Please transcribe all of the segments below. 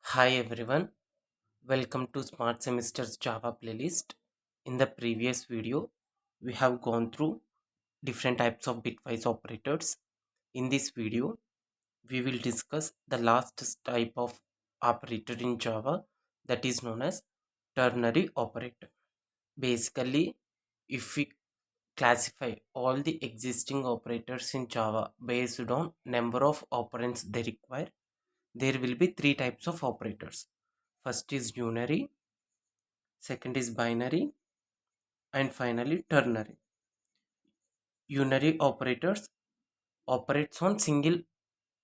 Hi everyone, welcome to Smart Semester's Java playlist. In the previous video, we have gone through different types of bitwise operators. In this video, we will discuss the last type of operator in Java that is known as ternary operator. Basically, if we classify all the existing operators in Java based on number of operands they require, there will be three types of operators. First is unary, second is binary, and finally ternary. Unary operators operates on single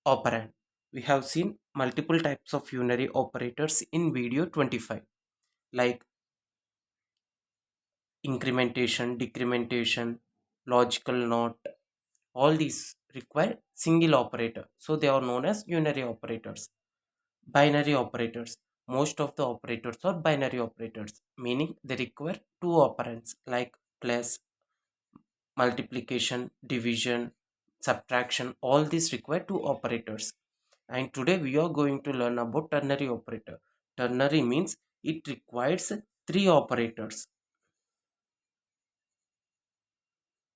operand. We have seen multiple types of unary operators in video 25, like incrementation, decrementation, logical not. All these require single operator, so they are known as unary operators. Binary operators, most of the operators are binary operators, meaning they require two operands like plus, multiplication, division, subtraction. All these require two operators. And today we are going to learn about ternary operator. Ternary means it requires three operators.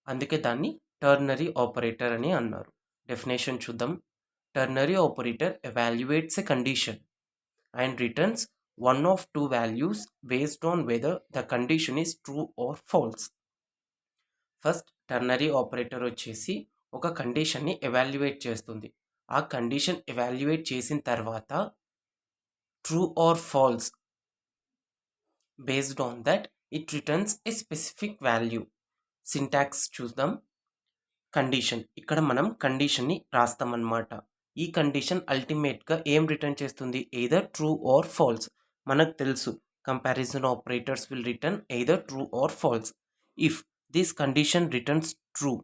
అందుకే దాన్ని ternary operator అని అన్నారు. Definition చూద్దాం. Ternary operator evaluates a condition and returns one of two values based on whether the condition is true or false. First ternary operator వచ్చేసి ఒక కండిషన్ని evaluate చేస్తుంది. ఆ condition evaluate చేసిన తర్వాత true or false based on that it returns a specific value. Syntax చూద్దాం. Condition, ఇక్కడ మనం కండిషన్ని రాస్తామన్నమాట. ఈ కండిషన్ అల్టిమేట్గా ఏం రిటర్న్ చేస్తుంది? Either true or false. మనకు తెలుసు comparison operators will return either true or false. If this condition returns true,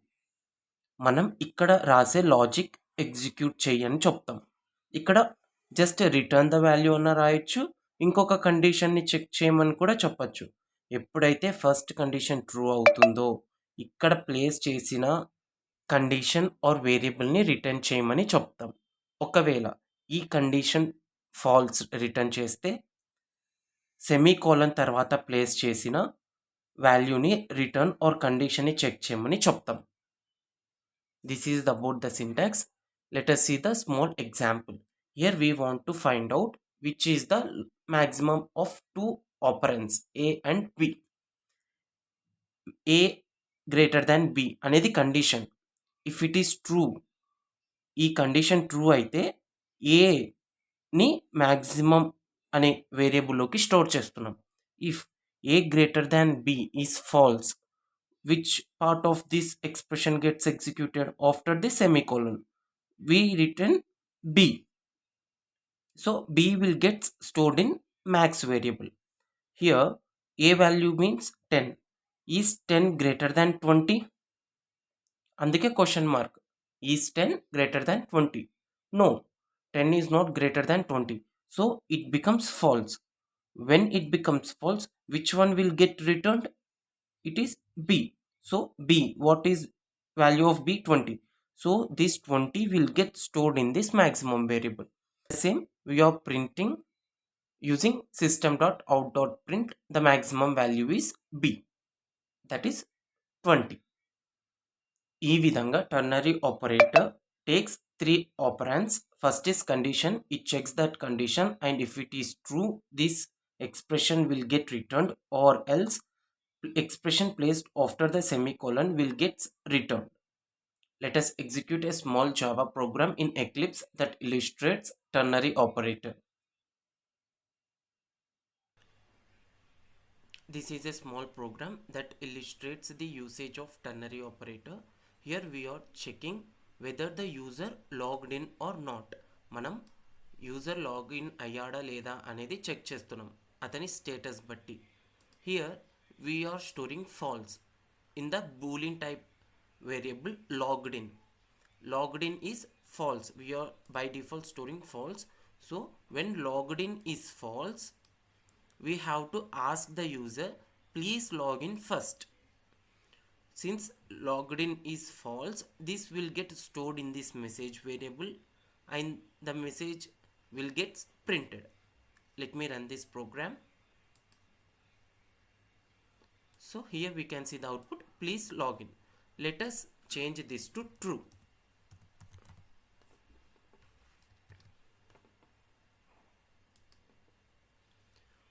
మనం ఇక్కడ రాసే లాజిక్ ఎగ్జిక్యూట్ చేయని చెప్తాం. ఇక్కడ జస్ట్ రిటర్న్ ద వాల్యూ అన్న రాయొచ్చు, ఇంకొక కండిషన్ని చెక్ చేయమని కూడా చెప్పచ్చు. ఎప్పుడైతే ఫస్ట్ కండిషన్ ట్రూ అవుతుందో ఇక్కడ ప్లేస్ చేసిన కండిషన్ ఆర్ వేరియబుల్ని రిటర్న్ చేయమని చెప్తాం. ఒకవేళ ఈ కండిషన్ ఫాల్స్ రిటర్న్ చేస్తే సెమీకోలన్ తర్వాత ప్లేస్ చేసిన వాల్యూని రిటర్న్ ఆర్ కండిషన్ని చెక్ చేయమని చెప్తాం. This is about the syntax. Let us see the small example. Here we want to find out which is the maximum of two operands A and B. A greater than B అనేది condition. If it is true, ఈ condition true అయితే ఏని maximum అనే వేరియబుల్లోకి store చేస్తున్నాం. If A greater than B is false, which part of this expression gets executed after the semicolon? We return b. So b will get stored in max variable. Here a value means 10. Is 10 greater than 20? అందుకే question mark. Is 10 greater than 20? No, 10 is not greater than 20. So it becomes false. When it becomes false, which one will get returned? It is b. So b, what is value of b? 20. So this 20 will get stored in this maximum variable. The same we are printing using system.out.print. The maximum value is b, that is 20. ఈ విధంగా ternary operator takes three operands. First is condition. It checks that condition, and if it is true, this expression will get returned, or else expression placed after the semicolon will get returned. Let us execute a small Java program in Eclipse that illustrates ternary operator. This is a small program that illustrates the usage of ternary operator. Here we are checking whether the user logged in or not. మనం user login అయ్యాడా లేదా అనేది check చేస్తున్నాం అతని status బట్టి. Here we are storing false in the boolean type variable logged in. Logged in is false. We are by default storing false. So when logged in is false, we have to ask the user, please log in first. Since logged in is false, this will get stored in this message variable and the message will get printed. let me run this program. So here we can see the output, please log in. Let us change this to true.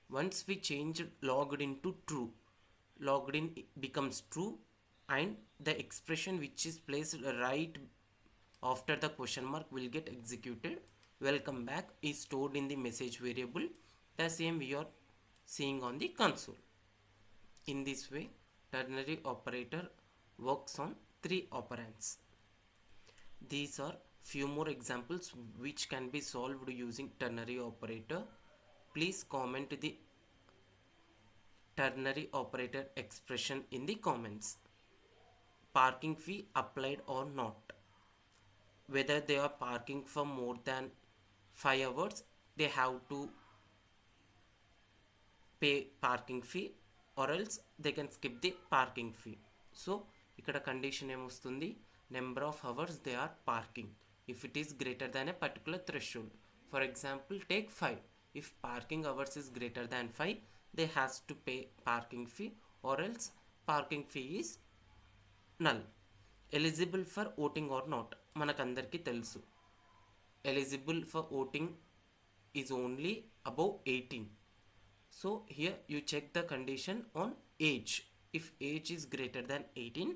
Once we change logged in to true, logged in becomes true, and the expression which is placed right after the question mark will get executed. Welcome back is stored in the message variable. The same we are seeing on the console. In this way, ternary operator works on 3 operands. These are few more examples which can be solved using ternary operator. Please comment the ternary operator expression in the comments. Parking fee applied or not. Whether they are parking for more than 5 hours, they have to pay parking fee, or else they can skip the parking fee. So ikkada condition em vastundi, number of hours they are parking. If it is greater than a particular threshold, for example take 5, if parking hours is greater than 5, they has to pay parking fee, or else parking fee is null. Eligible for voting or not, manakandarki telusu, eligible for voting is only above 18. So here you check the condition on age. If age is greater than 18,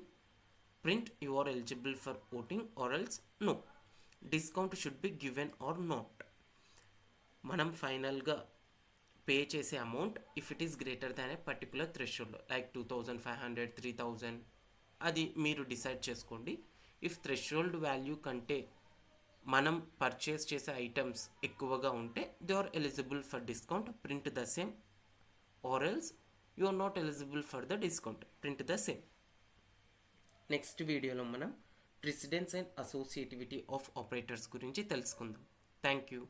print you are eligible for voting, or else no. Discount should be given or not. మనం ఫైనల్గా pay చేసే amount if it is greater than A particular threshold, like 2500, 3000, అది మీరు decide చేసుకోండి. If threshold value కంటే మనం purchase చేసే items ఎక్కువగా ఉంటే they are eligible for discount, print the same, or else you are not eligible for the discount, print the same. Next వీడియోలో మనం precedence and associativity of operators గురించి తెలుసుకుందాం. Thank you.